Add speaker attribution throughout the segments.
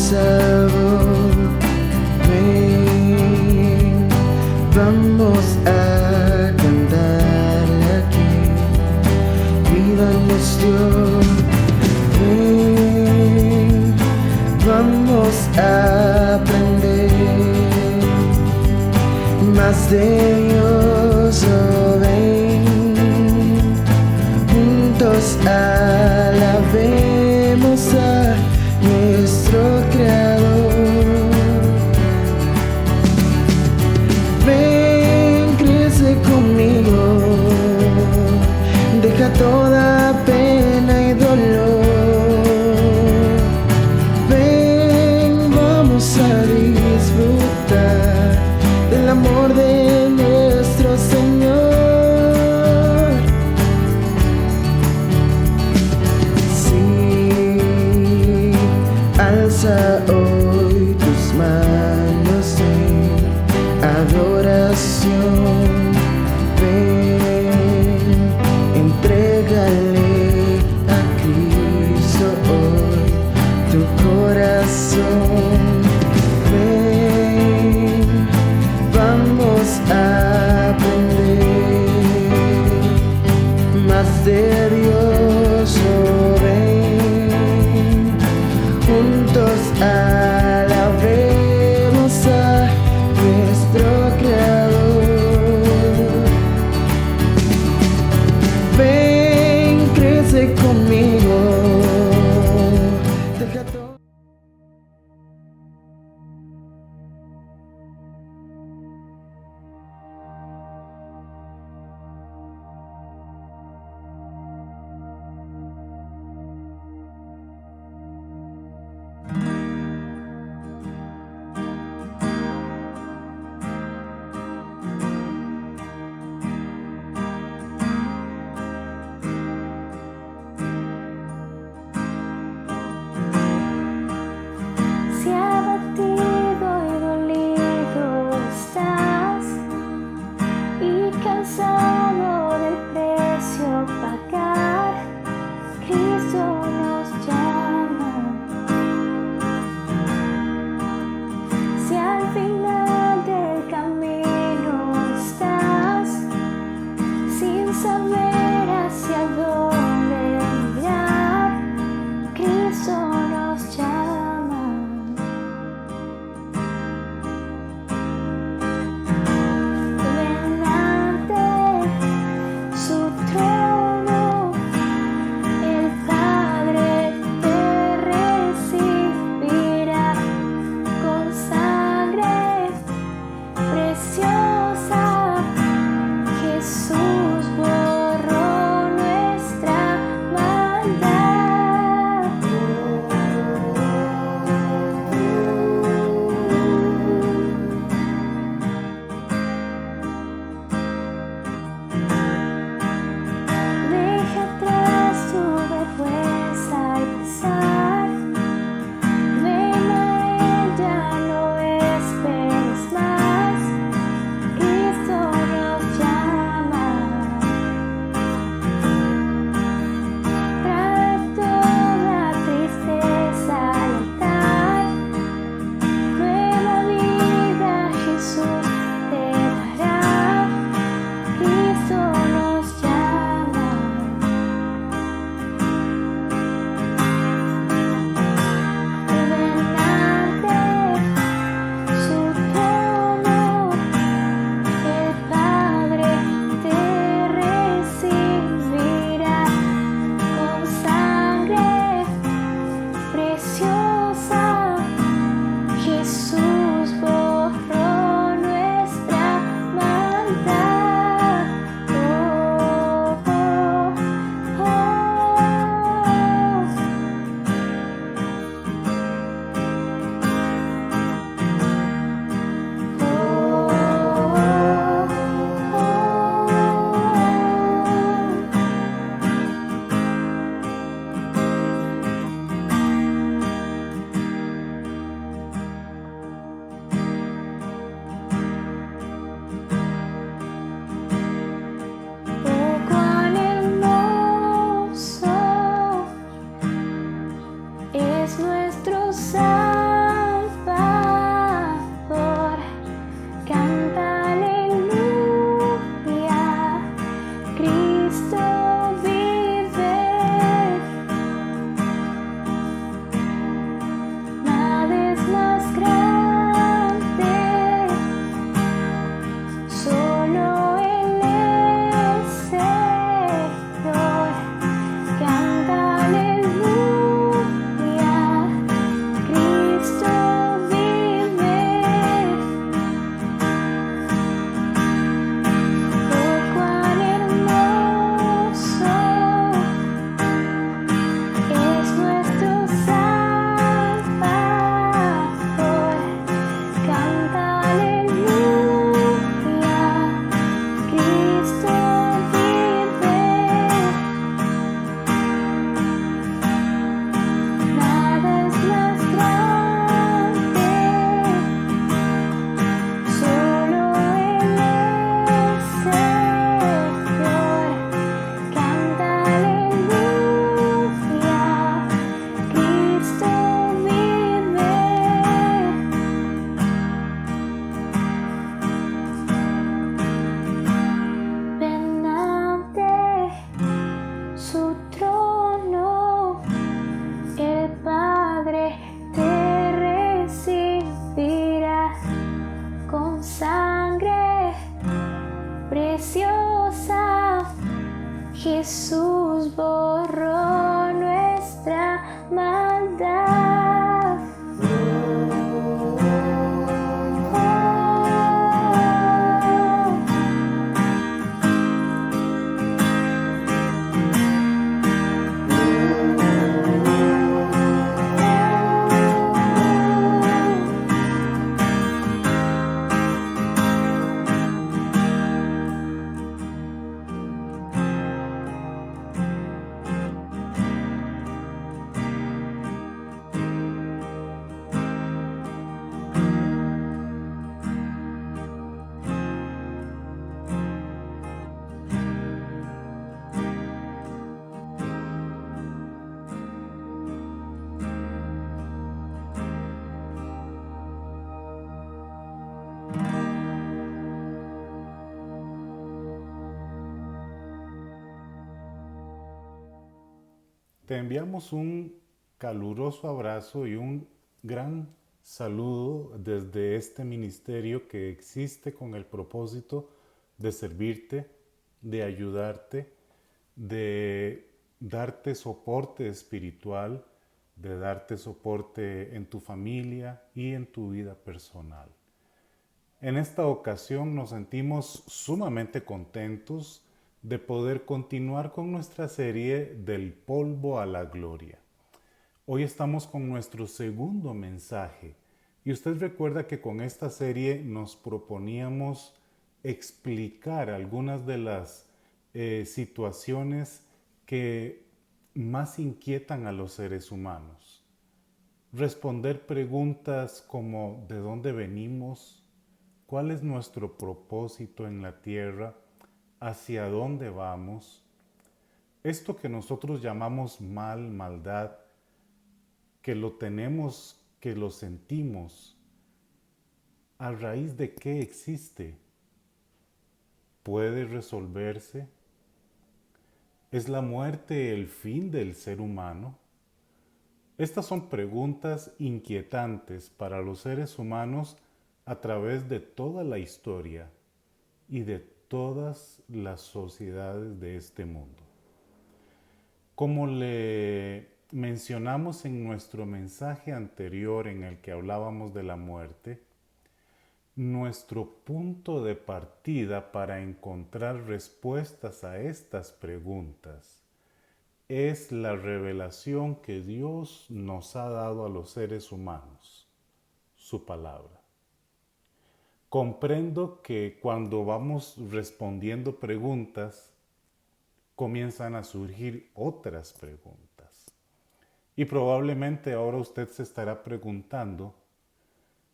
Speaker 1: salvo. Ven, vamos a cantarle aquí, vida nos dio. Ven, vamos a aprender más de Dios. Oh, ven, juntos alabemos a nuestro Creador. Ven, crece conmigo, deja toda pena y dolor. Ven, vamos a disfrutar del amor de nuestro Señor. Sí, alza hoy tus manos en adoración. Ven, entrégale a Cristo hoy tu corazón. Ven, vamos a aprender más de Dios. Oh, ven, juntos alabemos a nuestro Creador. Ven, crece conmigo, deja todo.
Speaker 2: Si abatido y dolido estás y cansado del precio pagar, Cristo nos llama. Si al final del camino estás sin saber hacia dónde mirar, Cristo nos llama. es nuestro Salvador. más grande, solo Él es Señor. Canta aleluya, Cristo vive. Oh, cuán hermoso es nuestro Salvador. Canta aleluya, Cristo vive. Nada es más grande, solo Él es Señor. Canta aleluya, Cristo vive. Ven ante su trono, el Padre te recibirá con sangre preciosa. Jesús borró nuestra maldad.
Speaker 3: Te enviamos un caluroso abrazo y un gran saludo desde este ministerio que existe con el propósito de servirte, de ayudarte, de darte soporte espiritual, de darte soporte en tu familia y en tu vida personal. En esta ocasión nos sentimos sumamente contentos de poder continuar con nuestra serie Del polvo a la gloria. Hoy estamos con nuestro segundo mensaje y usted recuerda que con esta serie nos proponíamos explicar algunas de las situaciones que más inquietan a los seres humanos. Responder preguntas como ¿de dónde venimos? ¿Cuál es nuestro propósito en la tierra? ¿Hacia dónde vamos? Esto que nosotros llamamos mal, maldad, que lo tenemos, que lo sentimos, ¿a raíz de qué existe? ¿Puede resolverse? ¿Es la muerte el fin del ser humano? Estas son preguntas inquietantes para los seres humanos a través de toda la historia y de todas las sociedades de este mundo. Como le mencionamos en nuestro mensaje anterior en el que hablábamos de la muerte, nuestro punto de partida para encontrar respuestas a estas preguntas es la revelación que Dios nos ha dado a los seres humanos, su palabra. Comprendo que cuando vamos respondiendo preguntas, comienzan a surgir otras preguntas. Y probablemente ahora usted se estará preguntando,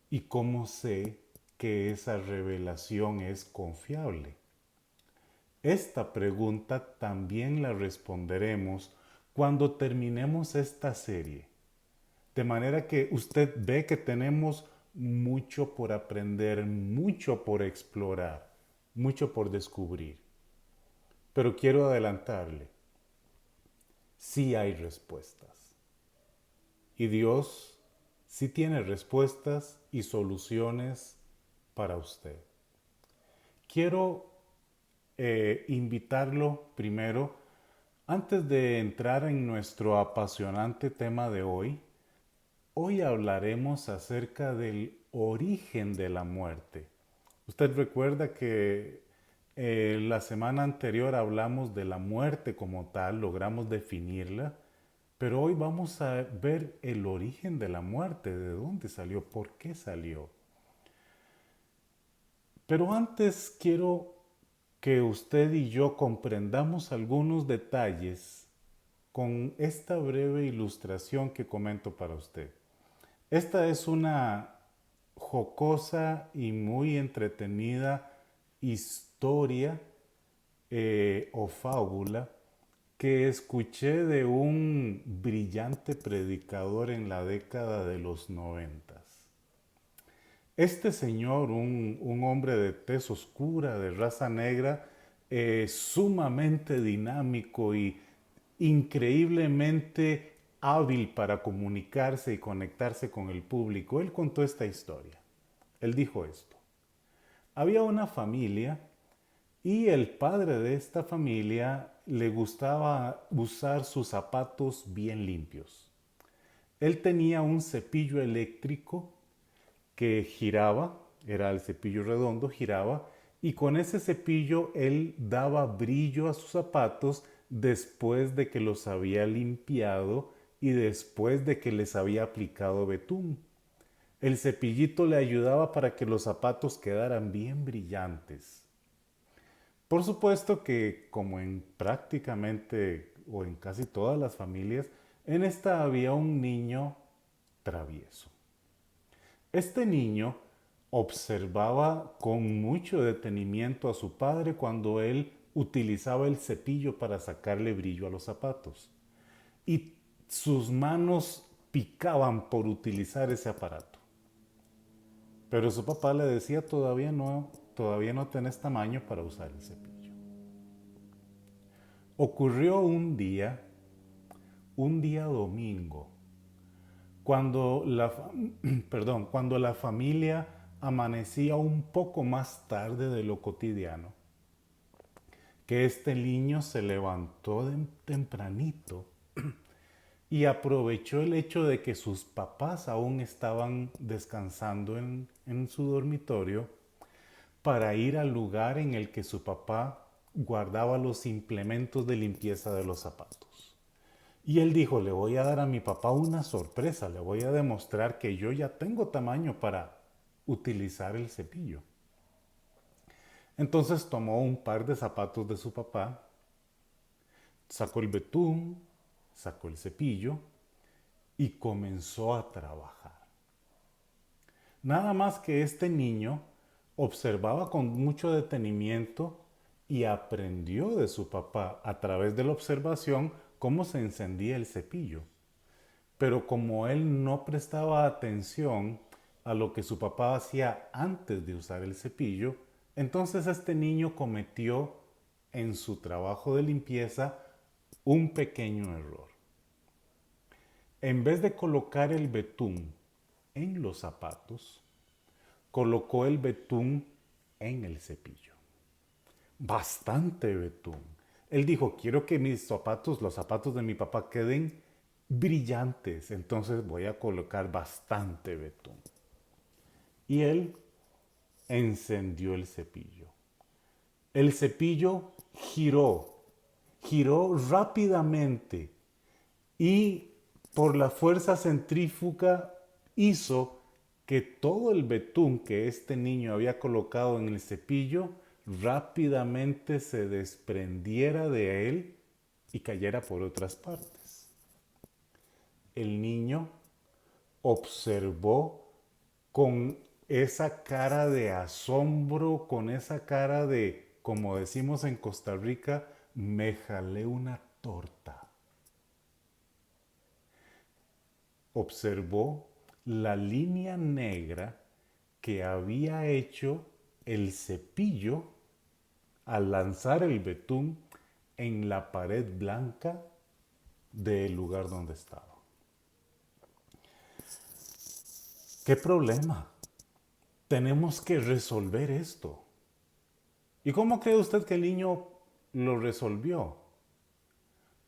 Speaker 3: ¿y cómo sé que esa revelación es confiable? Esta pregunta también la responderemos cuando terminemos esta serie. De manera que usted ve que tenemos mucho por aprender, mucho por explorar, mucho por descubrir. Pero quiero adelantarle, sí hay respuestas. Y Dios sí tiene respuestas y soluciones para usted. Quiero invitarlo primero, antes de entrar en nuestro apasionante tema de hoy. Hoy hablaremos acerca del origen de la muerte. Usted recuerda que la semana anterior hablamos de la muerte como tal, logramos definirla, pero hoy vamos a ver el origen de la muerte, de dónde salió, por qué salió. Pero antes quiero que usted y yo comprendamos algunos detalles con esta breve ilustración que comento para usted. Esta es una jocosa y muy entretenida historia o fábula que escuché de un brillante predicador en la década de los 90. Este señor, un hombre de tez oscura, de raza negra, sumamente dinámico y increíblemente hábil para comunicarse y conectarse con el público, él contó esta historia. Él dijo esto: había una familia y el padre de esta familia le gustaba usar sus zapatos bien limpios. Él tenía un cepillo eléctrico que giraba, era el cepillo redondo, giraba, y con ese cepillo él daba brillo a sus zapatos después de que los había limpiado y después de que les había aplicado betún. El cepillito le ayudaba para que los zapatos quedaran bien brillantes. Por supuesto que, como en prácticamente o en casi todas las familias, en esta había un niño travieso. Este niño observaba con mucho detenimiento a su padre cuando él utilizaba el cepillo para sacarle brillo a los zapatos. Y sus manos picaban por utilizar ese aparato. Pero su papá le decía: todavía no tenés tamaño para usar el cepillo. Ocurrió un día domingo, cuando cuando la familia amanecía un poco más tarde de lo cotidiano, que este niño se levantó tempranito y aprovechó el hecho de que sus papás aún estaban descansando en su dormitorio para ir al lugar en el que su papá guardaba los implementos de limpieza de los zapatos. Y él dijo: le voy a dar a mi papá una sorpresa, le voy a demostrar que yo ya tengo tamaño para utilizar el cepillo. Entonces tomó un par de zapatos de su papá, sacó el betún, sacó el cepillo y comenzó a trabajar. Nada más que este niño observaba con mucho detenimiento y aprendió de su papá a través de la observación cómo se encendía el cepillo. Pero como él no prestaba atención a lo que su papá hacía antes de usar el cepillo, entonces este niño cometió en su trabajo de limpieza un pequeño error. En vez de colocar el betún en los zapatos, colocó el betún en el cepillo. Bastante betún. Él dijo: quiero que mis zapatos, los zapatos de mi papá, queden brillantes, entonces voy a colocar bastante betún. Y él encendió el cepillo. El cepillo giró rápidamente y por la fuerza centrífuga hizo que todo el betún que este niño había colocado en el cepillo rápidamente se desprendiera de él y cayera por otras partes. El niño observó con esa cara de asombro, con esa cara de, como decimos en Costa Rica, me jalé una torta. Observó la línea negra que había hecho el cepillo al lanzar el betún en la pared blanca del lugar donde estaba. ¿Qué problema? Tenemos que resolver esto. ¿Y cómo cree usted que el niño lo resolvió?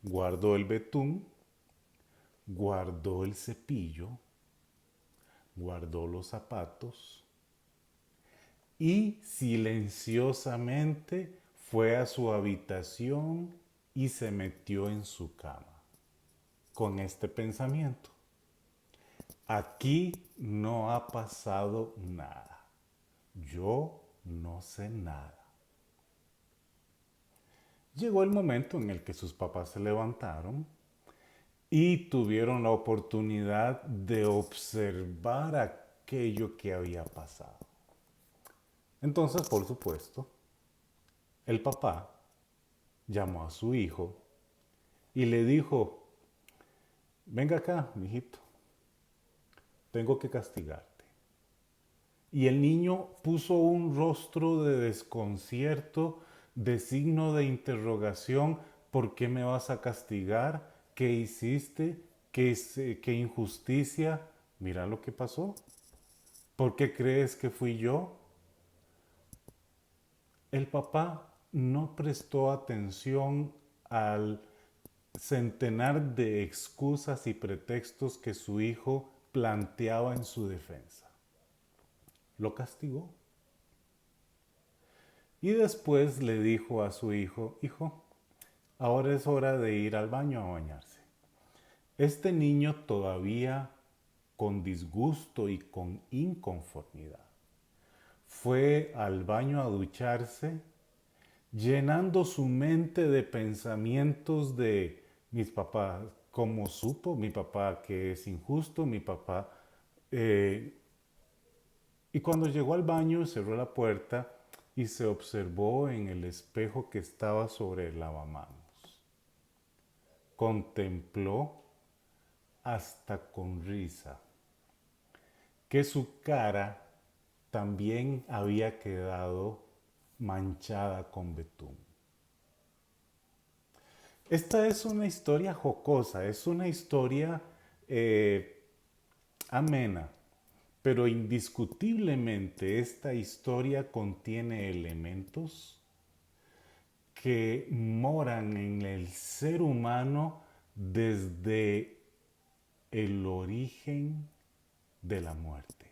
Speaker 3: Guardó el betún, guardó el cepillo, guardó los zapatos y silenciosamente fue a su habitación y se metió en su cama con este pensamiento: aquí no ha pasado nada, yo no sé nada. Llegó el momento en el que sus papás se levantaron y tuvieron la oportunidad de observar aquello que había pasado. Entonces, por supuesto, el papá llamó a su hijo y le dijo: venga acá, mijito, tengo que castigarte. Y el niño puso un rostro de desconcierto, de signo de interrogación: ¿por qué me vas a castigar? ¿Qué hiciste? ¿Qué injusticia? Mira lo que pasó. ¿Por qué crees que fui yo? El papá no prestó atención al centenar de excusas y pretextos que su hijo planteaba en su defensa. Lo castigó. Y después le dijo a su hijo: hijo, ahora es hora de ir al baño a bañarse. Este niño todavía, con disgusto y con inconformidad, fue al baño a ducharse, llenando su mente de pensamientos de: mis papás, ¿cómo supo? Mi papá que es injusto, mi papá... Y cuando llegó al baño cerró la puerta y se observó en el espejo que estaba sobre el lavamanos. Contempló hasta con risa que su cara también había quedado manchada con betún. Esta es una historia jocosa, es una historia amena, pero indiscutiblemente esta historia contiene elementos que moran en el ser humano desde el origen de la muerte.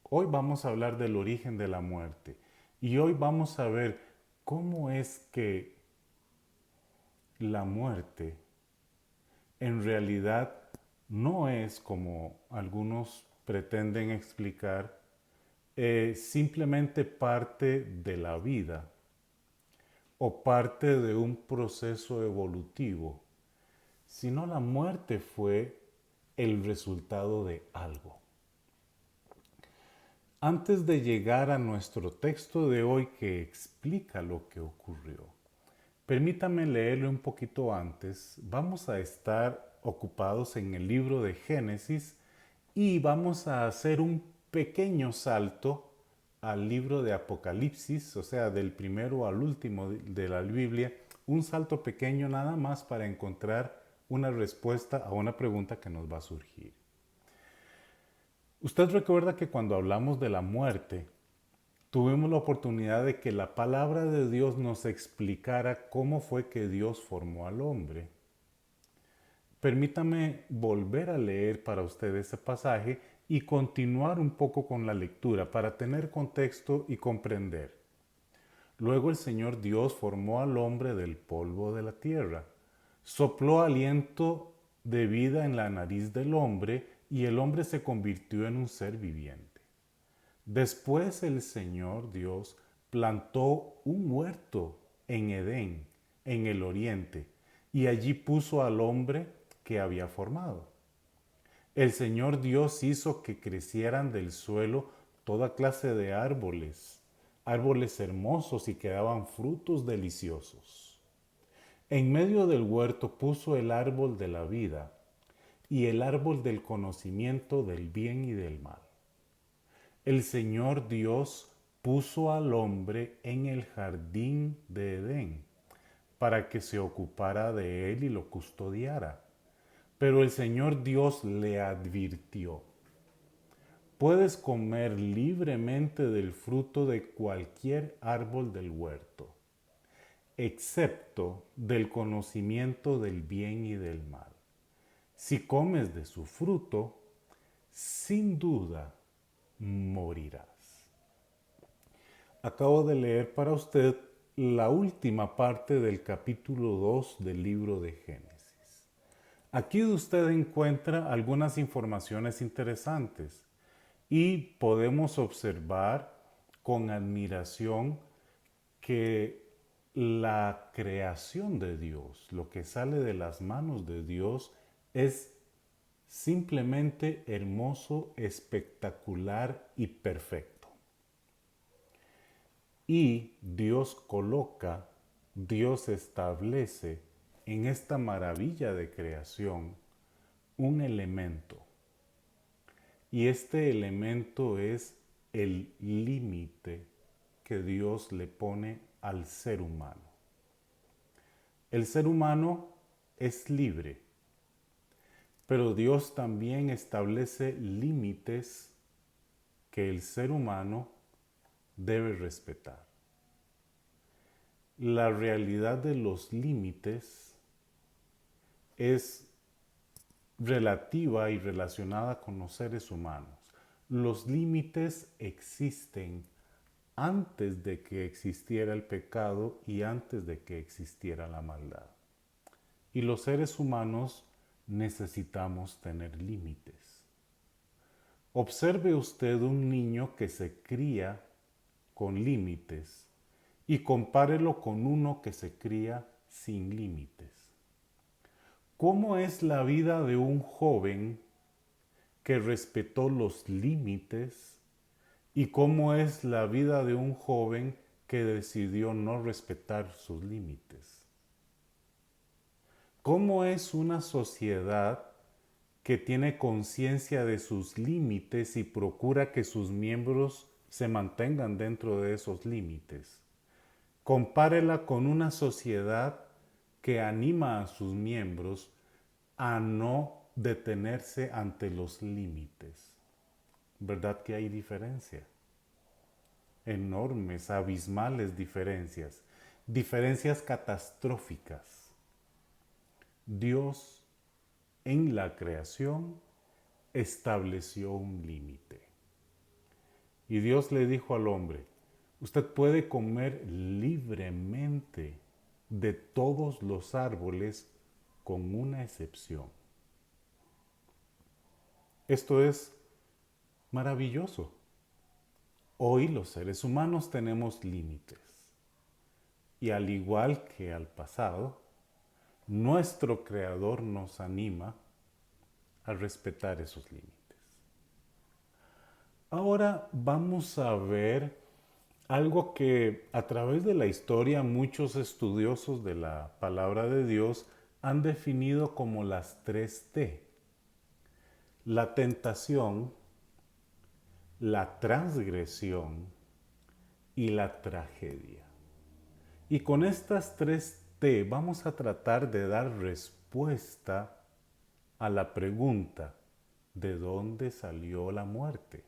Speaker 3: Hoy vamos a hablar del origen de la muerte y hoy vamos a ver cómo es que la muerte en realidad no es, como algunos pretenden explicar, simplemente parte de la vida o parte de un proceso evolutivo, sino la muerte fue el resultado de algo. Antes de llegar a nuestro texto de hoy que explica lo que ocurrió, permítame leerlo un poquito antes. Vamos a estar ocupados en el libro de Génesis y vamos a hacer un pequeño salto al libro de Apocalipsis, o sea, del primero al último de la Biblia, un salto pequeño nada más para encontrar una respuesta a una pregunta que nos va a surgir. Usted recuerda que cuando hablamos de la muerte, tuvimos la oportunidad de que la palabra de Dios nos explicara cómo fue que Dios formó al hombre. Permítame volver a leer para usted ese pasaje y continuar un poco con la lectura para tener contexto y comprender. Luego el Señor Dios formó al hombre del polvo de la tierra, sopló aliento de vida en la nariz del hombre y el hombre se convirtió en un ser viviente. Después el Señor Dios plantó un huerto en Edén, en el oriente, y allí puso al hombre que había formado. El Señor Dios hizo que crecieran del suelo toda clase de árboles, árboles hermosos y que daban frutos deliciosos. En medio del huerto puso el árbol de la vida y el árbol del conocimiento del bien y del mal. El Señor Dios puso al hombre en el jardín de Edén para que se ocupara de él y lo custodiara. Pero el Señor Dios le advirtió: puedes comer libremente del fruto de cualquier árbol del huerto, excepto del conocimiento del bien y del mal. Si comes de su fruto, sin duda morirás. Acabo de leer para usted la última parte del capítulo 2 del libro de Génesis. Aquí usted encuentra algunas informaciones interesantes y podemos observar con admiración que la creación de Dios, lo que sale de las manos de Dios, es simplemente hermoso, espectacular y perfecto. Y Dios coloca, Dios establece en esta maravilla de creación un elemento. Y este elemento es el límite que Dios le pone al ser humano. El ser humano es libre, pero Dios también establece límites que el ser humano debe respetar. La realidad de los límites es relativa y relacionada con los seres humanos. Los límites existen antes de que existiera el pecado y antes de que existiera la maldad. Y los seres humanos necesitamos tener límites. Observe usted un niño que se cría con límites y compárelo con uno que se cría sin límites. ¿Cómo es la vida de un joven que respetó los límites y cómo es la vida de un joven que decidió no respetar sus límites? ¿Cómo es una sociedad que tiene conciencia de sus límites y procura que sus miembros se mantengan dentro de esos límites? Compárela con una sociedad que anima a sus miembros a no detenerse ante los límites. ¿Verdad que hay diferencia? Enormes, abismales diferencias, diferencias catastróficas. Dios en la creación estableció un límite. Y Dios le dijo al hombre: usted puede comer libremente de todos los árboles con una excepción. Esto es maravilloso. Hoy los seres humanos tenemos límites. Y al igual que al pasado, nuestro Creador nos anima a respetar esos límites. Ahora vamos a ver algo que a través de la historia muchos estudiosos de la palabra de Dios han definido como las 3T. La tentación, la transgresión y la tragedia. Y con estas 3T vamos a tratar de dar respuesta a la pregunta: ¿de dónde salió la muerte?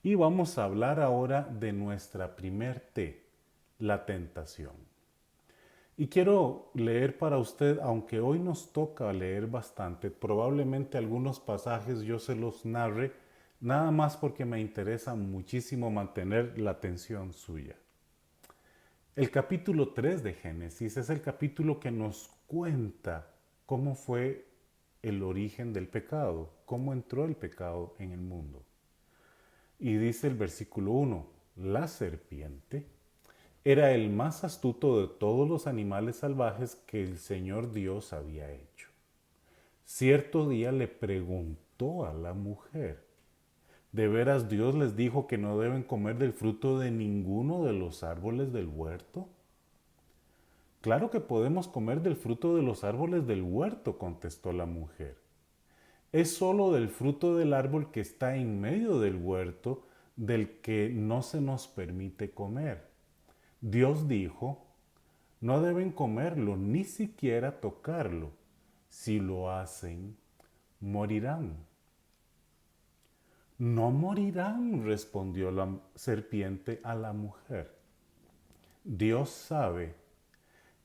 Speaker 3: Y vamos a hablar ahora de nuestra primer T, la tentación. Y quiero leer para usted, aunque hoy nos toca leer bastante, probablemente algunos pasajes yo se los narre, nada más porque me interesa muchísimo mantener la atención suya. El capítulo 3 de Génesis es el capítulo que nos cuenta cómo fue el origen del pecado, cómo entró el pecado en el mundo. Y dice el versículo 1, la serpiente era el más astuto de todos los animales salvajes que el Señor Dios había hecho. Cierto día le preguntó a la mujer: ¿de veras Dios les dijo que no deben comer del fruto de ninguno de los árboles del huerto? Claro que podemos comer del fruto de los árboles del huerto, contestó la mujer. Es solo del fruto del árbol que está en medio del huerto del que no se nos permite comer. Dios dijo: no deben comerlo, ni siquiera tocarlo. Si lo hacen, morirán. No morirán, respondió la serpiente a la mujer. Dios sabe,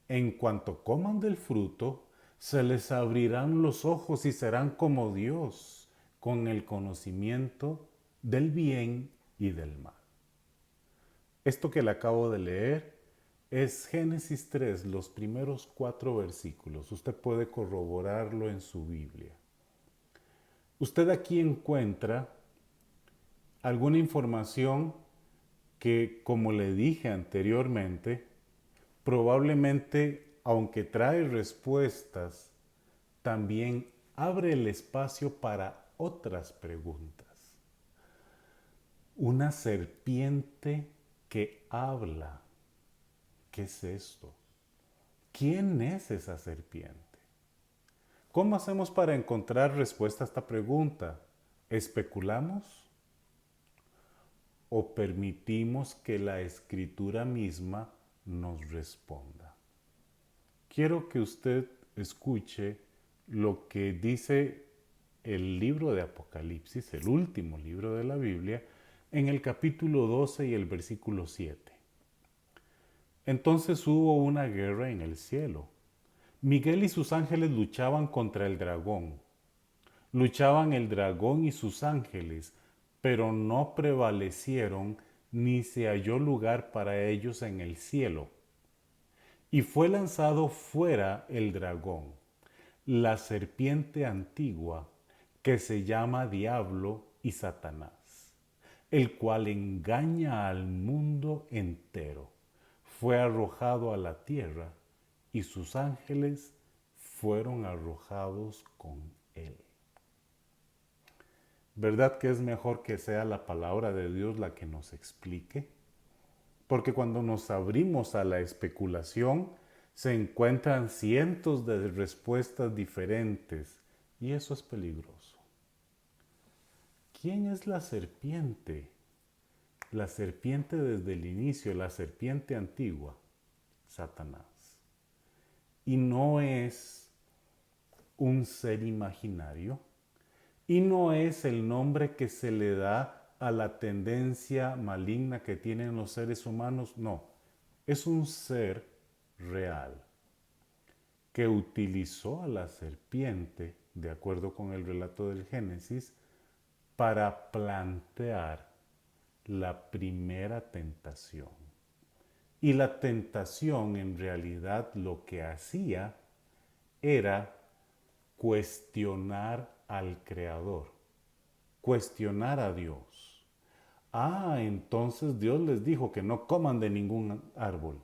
Speaker 3: en cuanto coman del fruto, se les abrirán los ojos y serán como Dios, con el conocimiento del bien y del mal. Esto que le acabo de leer es Génesis 3, los primeros 4 versículos. Usted puede corroborarlo en su Biblia. Usted aquí encuentra alguna información que, como le dije anteriormente, probablemente, aunque trae respuestas, también abre el espacio para otras preguntas. Una serpiente que habla. ¿Qué es esto? ¿Quién es esa serpiente? ¿Cómo hacemos para encontrar respuesta a esta pregunta? ¿Especulamos? ¿O permitimos que la escritura misma nos responda? Quiero que usted escuche lo que dice el libro de Apocalipsis, el último libro de la Biblia, en el capítulo 12 y el versículo 7. Entonces hubo una guerra en el cielo. Miguel y sus ángeles luchaban contra el dragón. Luchaban el dragón y sus ángeles, pero no prevalecieron ni se halló lugar para ellos en el cielo. Y fue lanzado fuera el dragón, la serpiente antigua, que se llama Diablo y Satanás, el cual engaña al mundo entero. Fue arrojado a la tierra y sus ángeles fueron arrojados con él. ¿Verdad que es mejor que sea la palabra de Dios la que nos explique? Porque cuando nos abrimos a la especulación, se encuentran cientos de respuestas diferentes y eso es peligroso. ¿Quién es la serpiente? La serpiente desde el inicio, la serpiente antigua, Satanás. Y no es un ser imaginario, y no es el nombre que se le da a la tendencia maligna que tienen los seres humanos, no. Es un ser real que utilizó a la serpiente, de acuerdo con el relato del Génesis, para plantear la primera tentación. Y la tentación en realidad lo que hacía era cuestionar al Creador, cuestionar a Dios. Entonces Dios les dijo que no coman de ningún árbol.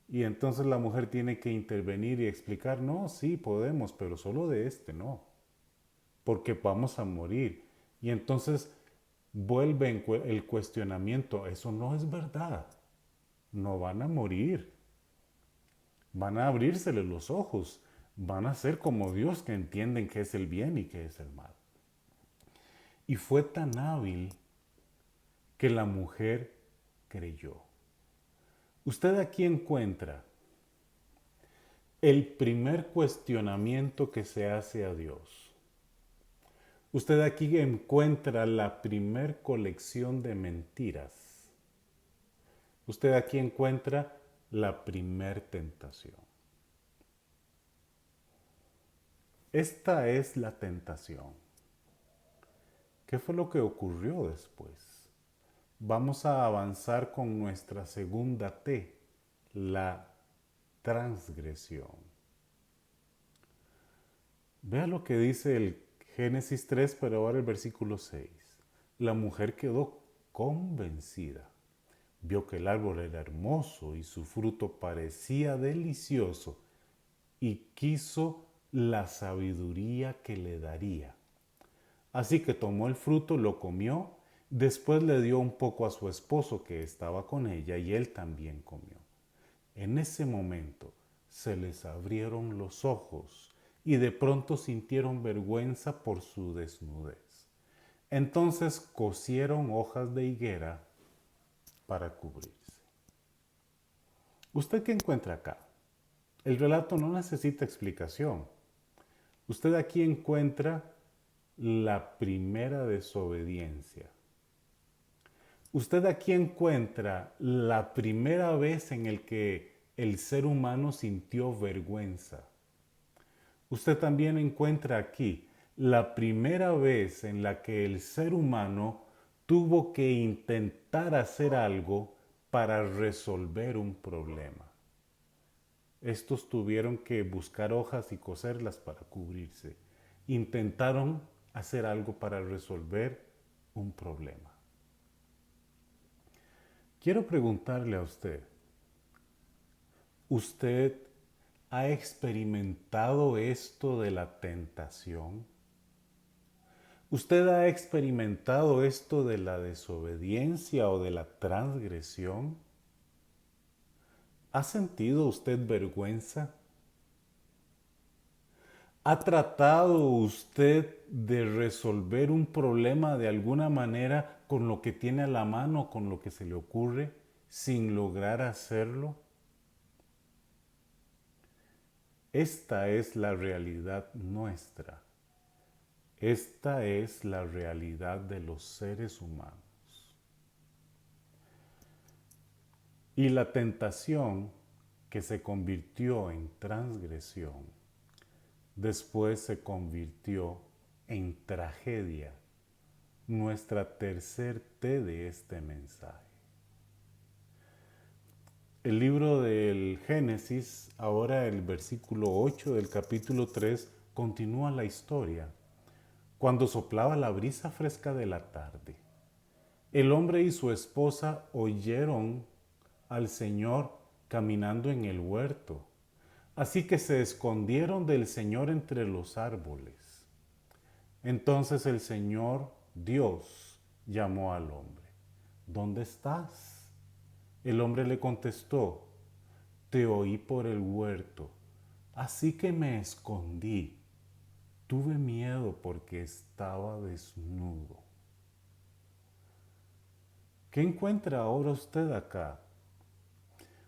Speaker 3: Y entonces la mujer tiene que intervenir y explicar, no, sí podemos, pero solo de este no, porque vamos a morir. Y entonces vuelve el cuestionamiento, eso no es verdad, no van a morir, van a abrírseles los ojos, van a ser como Dios que entienden qué es el bien y qué es el mal. Y fue tan hábil que la mujer creyó. Usted aquí encuentra el primer cuestionamiento que se hace a Dios. Usted aquí encuentra la primer colección de mentiras. Usted aquí encuentra la primer tentación. Esta es la tentación. ¿Qué fue lo que ocurrió después? Vamos a avanzar con nuestra segunda T, la transgresión. Vea lo que dice el Génesis 3, pero ahora el versículo 6. La mujer quedó convencida. Vio que el árbol era hermoso y su fruto parecía delicioso y quiso la sabiduría que le daría. Así que tomó el fruto, lo comió, después le dio un poco a su esposo que estaba con ella y él también comió. En ese momento se les abrieron los ojos y de pronto sintieron vergüenza por su desnudez. Entonces cosieron hojas de higuera para cubrirse. ¿Usted qué encuentra acá? El relato no necesita explicación. Usted aquí encuentra la primera desobediencia. Usted aquí encuentra la primera vez en el que el ser humano sintió vergüenza. Usted también encuentra aquí la primera vez en la que el ser humano tuvo que intentar hacer algo para resolver un problema. Estos tuvieron que buscar hojas y coserlas para cubrirse. Intentaron hacer algo para resolver un problema. Quiero preguntarle a usted, ¿usted ha experimentado esto de la tentación? ¿Usted ha experimentado esto de la desobediencia o de la transgresión? ¿Ha sentido usted vergüenza? ¿Ha tratado usted de resolver un problema de alguna manera con lo que tiene a la mano, con lo que se le ocurre, sin lograr hacerlo? Esta es la realidad nuestra. Esta es la realidad de los seres humanos. Y la tentación que se convirtió en transgresión, después se convirtió en tragedia, nuestra tercer T de este mensaje. El libro del Génesis, ahora el versículo 8 del capítulo 3, continúa la historia. Cuando soplaba la brisa fresca de la tarde, el hombre y su esposa oyeron al Señor caminando en el huerto. Así que se escondieron del Señor entre los árboles. Entonces el Señor Dios llamó al hombre. ¿Dónde estás? El hombre le contestó, te oí por el huerto, así que me escondí. Tuve miedo porque estaba desnudo. ¿Qué encuentra ahora usted acá?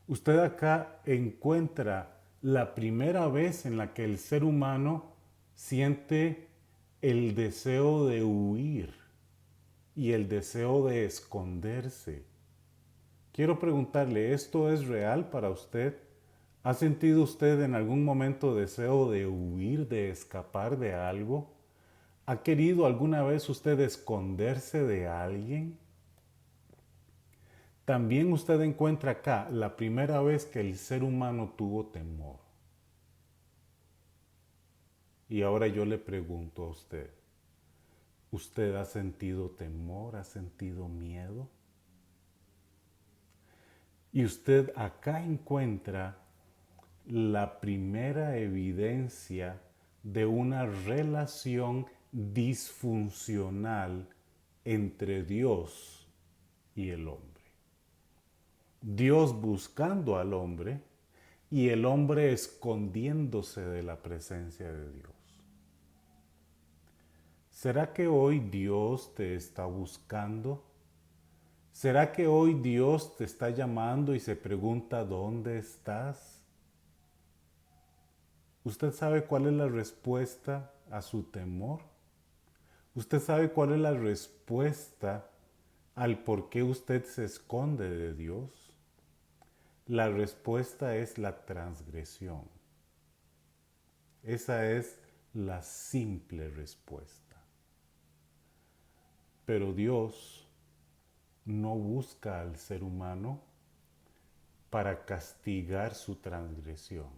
Speaker 3: Usted acá encuentra la primera vez en la que el ser humano siente el deseo de huir y el deseo de esconderse. Quiero preguntarle, ¿esto es real para usted? ¿Ha sentido usted en algún momento deseo de huir, de escapar de algo? ¿Ha querido alguna vez usted esconderse de alguien? También usted encuentra acá la primera vez que el ser humano tuvo temor. Y ahora yo le pregunto a usted, ¿usted ha sentido temor? ¿Ha sentido miedo? Y usted acá encuentra la primera evidencia de una relación disfuncional entre Dios y el hombre. Dios buscando al hombre y el hombre escondiéndose de la presencia de Dios. ¿Será que hoy Dios te está buscando? ¿Será que hoy Dios te está llamando y se pregunta dónde estás? ¿Usted sabe cuál es la respuesta a su temor? ¿Usted sabe cuál es la respuesta al por qué usted se esconde de Dios? La respuesta es la transgresión. Esa es la simple respuesta. Pero Dios no busca al ser humano para castigar su transgresión,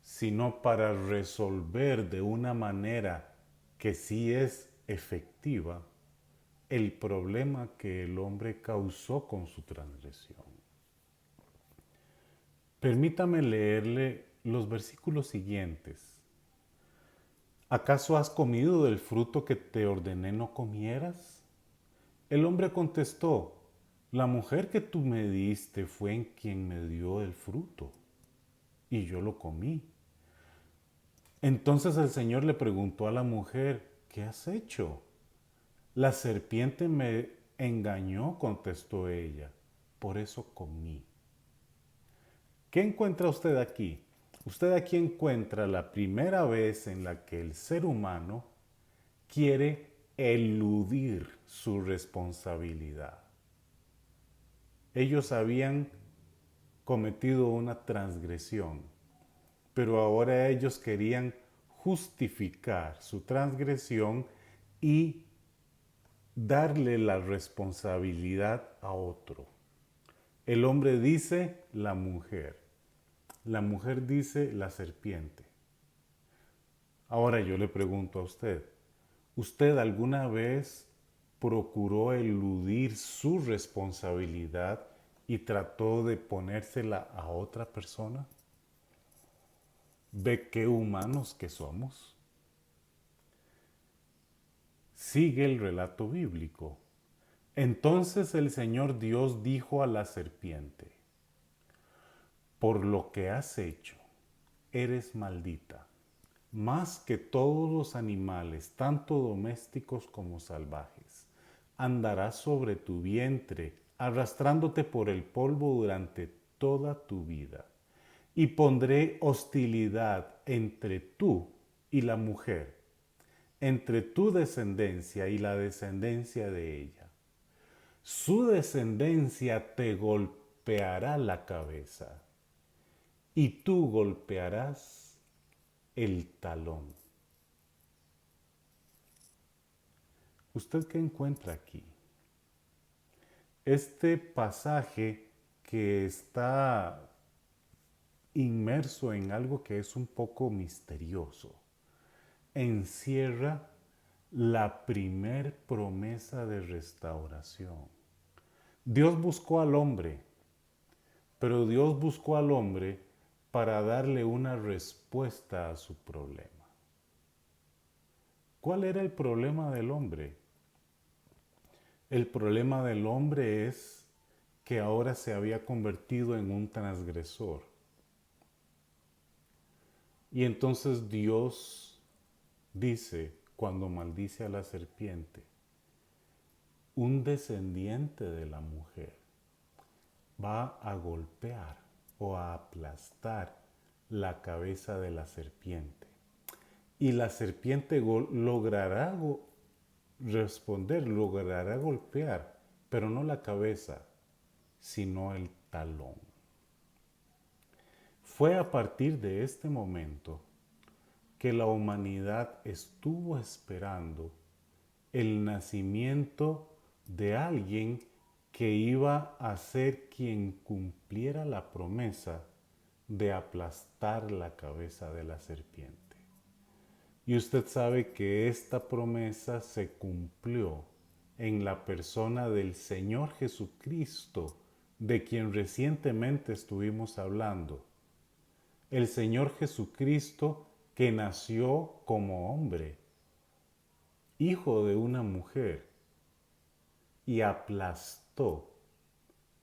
Speaker 3: sino para resolver de una manera que sí es efectiva el problema que el hombre causó con su transgresión. Permítame leerle los versículos siguientes. ¿Acaso has comido del fruto que te ordené no comieras? El hombre contestó, la mujer que tú me diste fue en quien me dio el fruto, y yo lo comí. Entonces el Señor le preguntó a la mujer, ¿qué has hecho? La serpiente me engañó, contestó ella, por eso comí. ¿Qué encuentra usted aquí? Usted aquí encuentra la primera vez en la que el ser humano quiere eludir su responsabilidad. Ellos habían cometido una transgresión, pero ahora ellos querían justificar su transgresión y darle la responsabilidad a otro. El hombre dice la mujer dice la serpiente. Ahora yo le pregunto a usted, ¿usted alguna vez procuró eludir su responsabilidad y trató de ponérsela a otra persona? ¿Ve qué humanos que somos? Sigue el relato bíblico. Entonces el Señor Dios dijo a la serpiente, por lo que has hecho, eres maldita, más que todos los animales, tanto domésticos como salvajes. Andarás sobre tu vientre, arrastrándote por el polvo durante toda tu vida. Y pondré hostilidad entre tú y la mujer, entre tu descendencia y la descendencia de ella. Su descendencia te golpeará la cabeza y tú golpearás el talón. ¿Usted qué encuentra aquí? Este pasaje que está inmerso en algo que es un poco misterioso, encierra la primer promesa de restauración. Dios buscó al hombre, pero Dios buscó al hombre para darle una respuesta a su problema. ¿Cuál era el problema del hombre? El problema del hombre es que ahora se había convertido en un transgresor. Y entonces Dios dice, cuando maldice a la serpiente, un descendiente de la mujer va a golpear o a aplastar la cabeza de la serpiente. Y la serpiente logrará responder, logrará golpear, pero no la cabeza, sino el talón. Fue a partir de este momento que la humanidad estuvo esperando el nacimiento de alguien que iba a ser quien cumpliera la promesa de aplastar la cabeza de la serpiente. Y usted sabe que esta promesa se cumplió en la persona del Señor Jesucristo, de quien recientemente estuvimos hablando. El Señor Jesucristo que nació como hombre, hijo de una mujer, y aplastó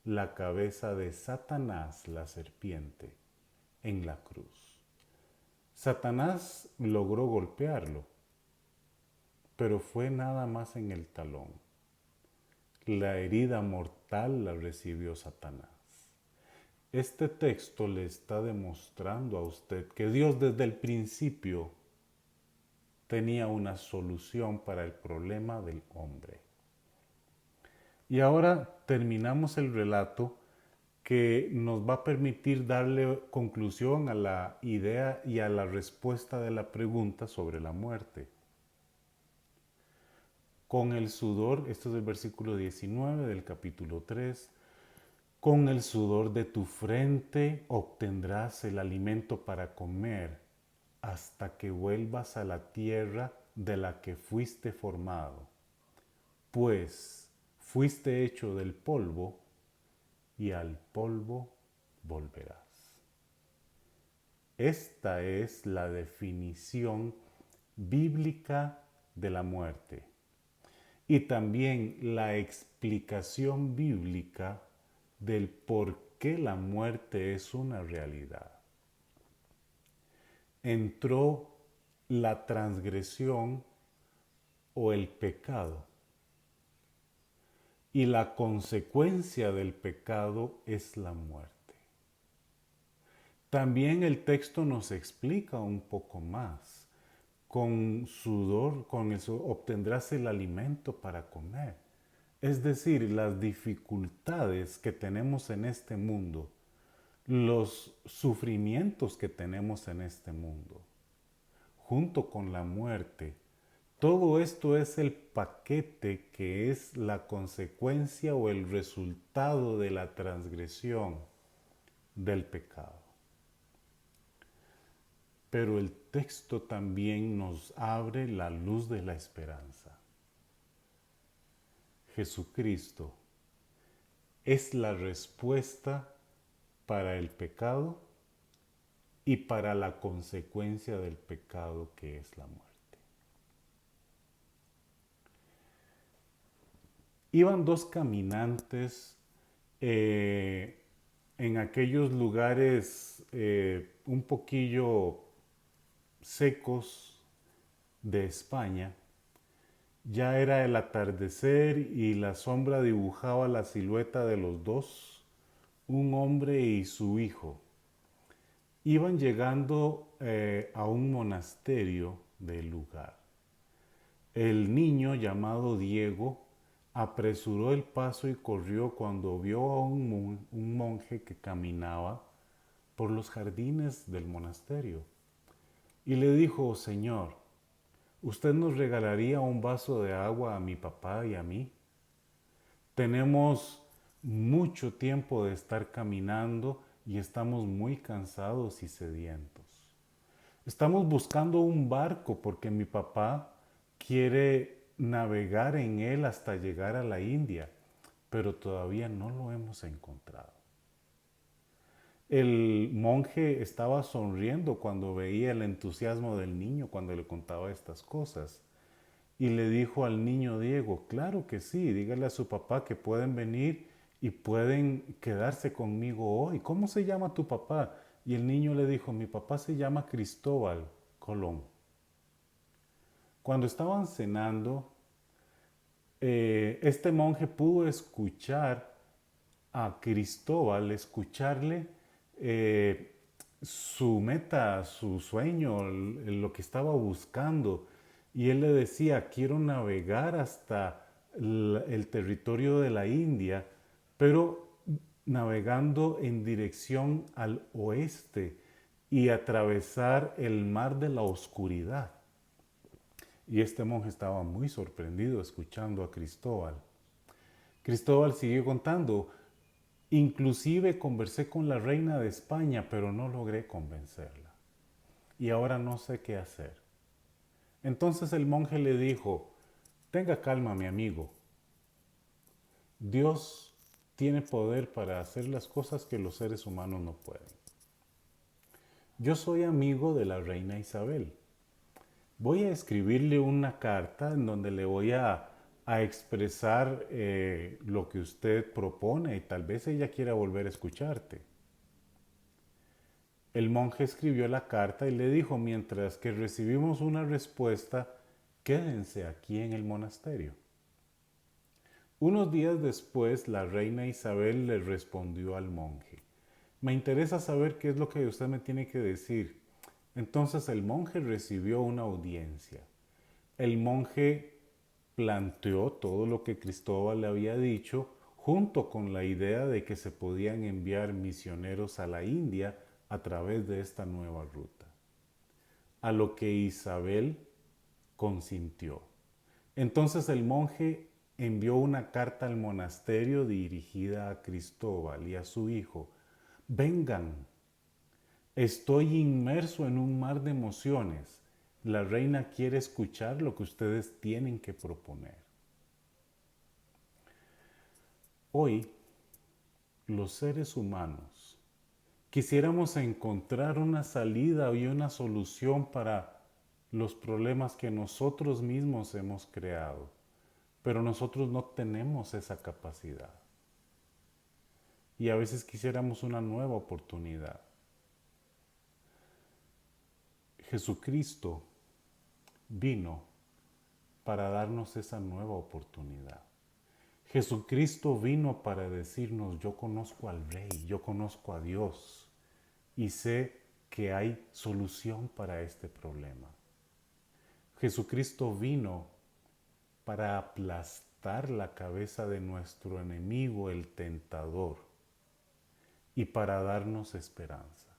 Speaker 3: la cabeza de Satanás, la serpiente, en la cruz. Satanás logró golpearlo, pero fue nada más en el talón. La herida mortal la recibió Satanás. Este texto le está demostrando a usted que Dios desde el principio tenía una solución para el problema del hombre. Y ahora terminamos el relato que nos va a permitir darle conclusión a la idea y a la respuesta de la pregunta sobre la muerte. Con el sudor, esto es el versículo 19 del capítulo 3, con el sudor de tu frente obtendrás el alimento para comer hasta que vuelvas a la tierra de la que fuiste formado, pues fuiste hecho del polvo y al polvo volverás. Esta es la definición bíblica de la muerte y también la explicación bíblica del por qué la muerte es una realidad. Entró la transgresión o el pecado. Y la consecuencia del pecado es la muerte. También el texto nos explica un poco más. Con sudor, con eso obtendrás el alimento para comer. Es decir, las dificultades que tenemos en este mundo, los sufrimientos que tenemos en este mundo, junto con la muerte, todo esto es el paquete que es la consecuencia o el resultado de la transgresión del pecado. Pero el texto también nos abre la luz de la esperanza. Jesucristo es la respuesta para el pecado y para la consecuencia del pecado que es la muerte. Iban dos caminantes en aquellos lugares un poquillo secos de España. Ya era el atardecer y la sombra dibujaba la silueta de los dos, un hombre y su hijo. Iban llegando a un monasterio del lugar. El niño llamado Diego apresuró el paso y corrió cuando vio a un monje que caminaba por los jardines del monasterio. Y le dijo: Señor, ¿usted nos regalaría un vaso de agua a mi papá y a mí? Tenemos mucho tiempo de estar caminando y estamos muy cansados y sedientos. Estamos buscando un barco porque mi papá quiere navegar en él hasta llegar a la India, pero todavía no lo hemos encontrado. El monje estaba sonriendo cuando veía el entusiasmo del niño cuando le contaba estas cosas. Y le dijo al niño Diego: claro que sí, dígale a su papá que pueden venir y pueden quedarse conmigo hoy. ¿Cómo se llama tu papá? Y el niño le dijo: mi papá se llama Cristóbal Colón. Cuando estaban cenando, este monje pudo escuchar a Cristóbal, escucharle su meta, su sueño, lo que estaba buscando. Y él le decía: quiero navegar hasta el territorio de la India, pero navegando en dirección al oeste y atravesar el mar de la oscuridad. Y este monje estaba muy sorprendido escuchando a Cristóbal. Cristóbal siguió contando: inclusive conversé con la reina de España, pero no logré convencerla. Y ahora no sé qué hacer. Entonces el monje le dijo: tenga calma, mi amigo. Dios tiene poder para hacer las cosas que los seres humanos no pueden. Yo soy amigo de la reina Isabel. Voy a escribirle una carta en donde le voy a expresar lo que usted propone y tal vez ella quiera volver a escucharte. El monje escribió la carta y le dijo: mientras que recibimos una respuesta, quédense aquí en el monasterio. Unos días después, la reina Isabel le respondió al monje: me interesa saber qué es lo que usted me tiene que decir. Entonces el monje recibió una audiencia. El monje planteó todo lo que Cristóbal le había dicho, junto con la idea de que se podían enviar misioneros a la India a través de esta nueva ruta. A lo que Isabel consintió. Entonces el monje envió una carta al monasterio dirigida a Cristóbal y a su hijo: vengan, estoy inmerso en un mar de emociones. La reina quiere escuchar lo que ustedes tienen que proponer. Hoy, los seres humanos quisiéramos encontrar una salida y una solución para los problemas que nosotros mismos hemos creado, pero nosotros no tenemos esa capacidad. Y a veces quisiéramos una nueva oportunidad. Jesucristo vino para darnos esa nueva oportunidad. Jesucristo vino para decirnos: yo conozco al Rey, yo conozco a Dios. y sé que hay solución para este problema. Jesucristo vino para aplastar la cabeza de nuestro enemigo, el tentador, y para darnos esperanza.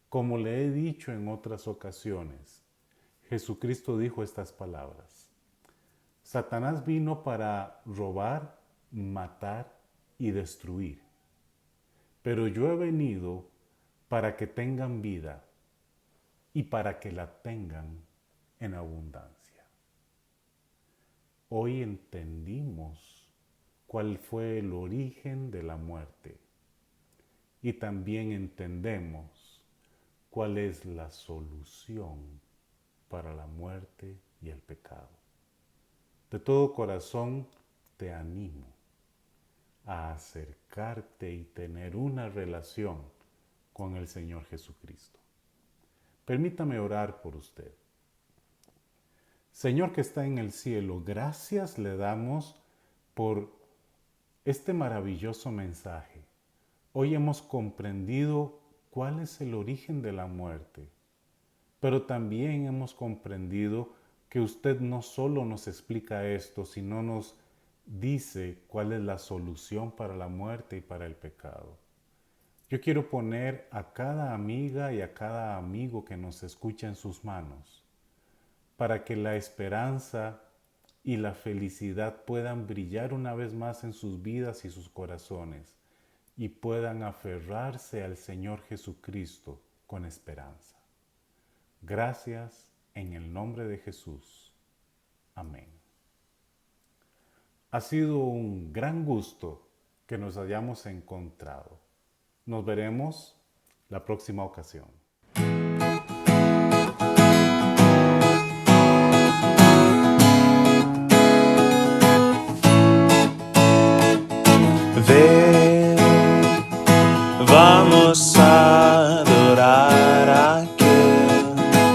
Speaker 3: Como le he dicho en otras ocasiones, Jesucristo dijo estas palabras: Satanás vino para robar, matar y destruir, pero yo he venido para que tengan vida y para que la tengan en abundancia. Hoy entendimos cuál fue el origen de la muerte y también entendemos cuál es la solución para la muerte y el pecado. De todo corazón te animo a acercarte y tener una relación con el Señor Jesucristo. Permítame orar por usted. Señor que está en el cielo, gracias le damos por este maravilloso mensaje. Hoy hemos comprendido cuál es el origen de la muerte, pero también hemos comprendido que usted no solo nos explica esto, sino nos dice cuál es la solución para la muerte y para el pecado. Yo quiero poner a cada amiga y a cada amigo que nos escucha en sus manos, para que la esperanza y la felicidad puedan brillar una vez más en sus vidas y sus corazones, y puedan aferrarse al Señor Jesucristo con esperanza. Gracias en el nombre de Jesús. Amén. Ha sido un gran gusto que nos hayamos encontrado. Nos veremos la próxima ocasión.
Speaker 4: Ven, vamos a adorar a aquel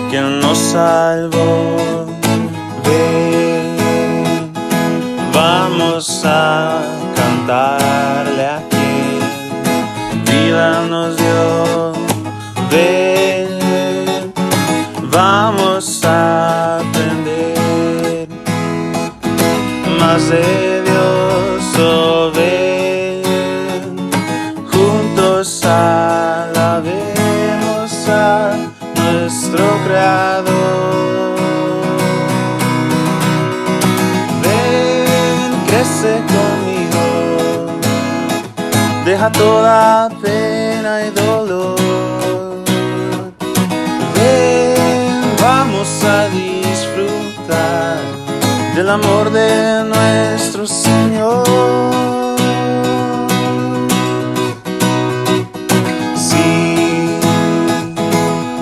Speaker 4: que nos salvó. Ven, vamos a cantarle a quien vida nos dio. Ven, vamos a aprender más de Dios. Oh, ven, juntos alabemos a nuestro Creador. Ven, crece conmigo, deja toda pena y dolor. Ven, vamos a disfrutar del amor de nuestro Señor. Sí,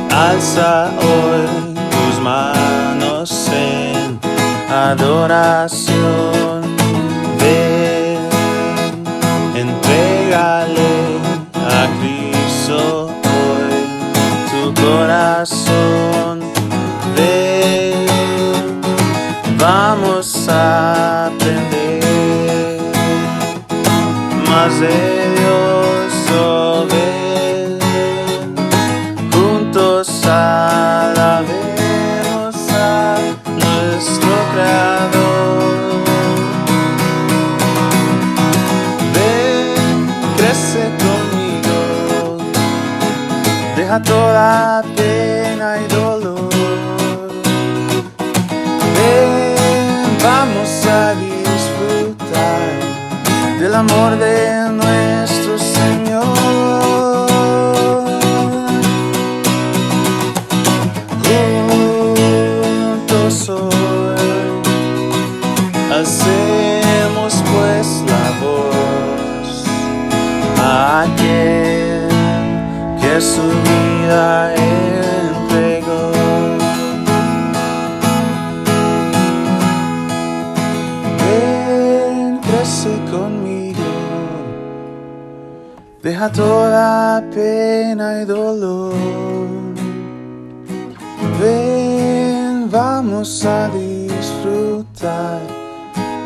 Speaker 4: alza hoy tus manos en adoración. Ven, entrégale a Cristo hoy tu corazón. Ven, vamos a aprender más de Dios. Oh, ven, juntos alabemos a nuestro Creador. Ven, crece conmigo, deja toda pena y dolor. Ven, vamos a disfrutar del amor de nuestro Señor. Juntos hoy hacemos pues la voz a aquel que su vida entregó. Ven, crece conmigo, deja toda pena y dolor. Ven, vamos a disfrutar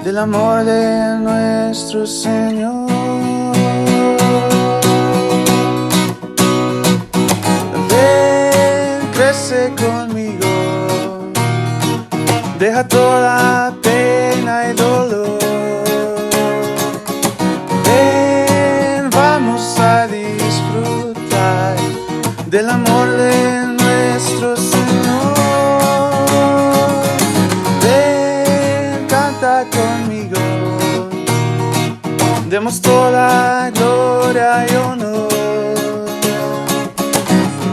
Speaker 4: del amor de nuestro Señor. crece conmigo. Deja toda pena y dolor. Ven, vamos a disfrutar del amor de nuestro Señor. Ven, canta conmigo. Demos toda gloria y honor.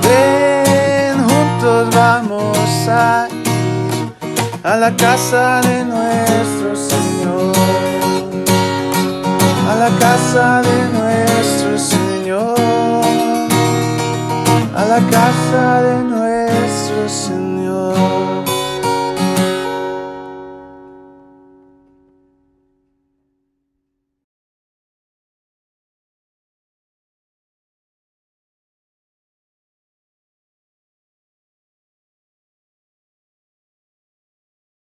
Speaker 4: Ven, juntos vamos a la casa de nuestro Señor, a la casa de nuestro Señor, a la casa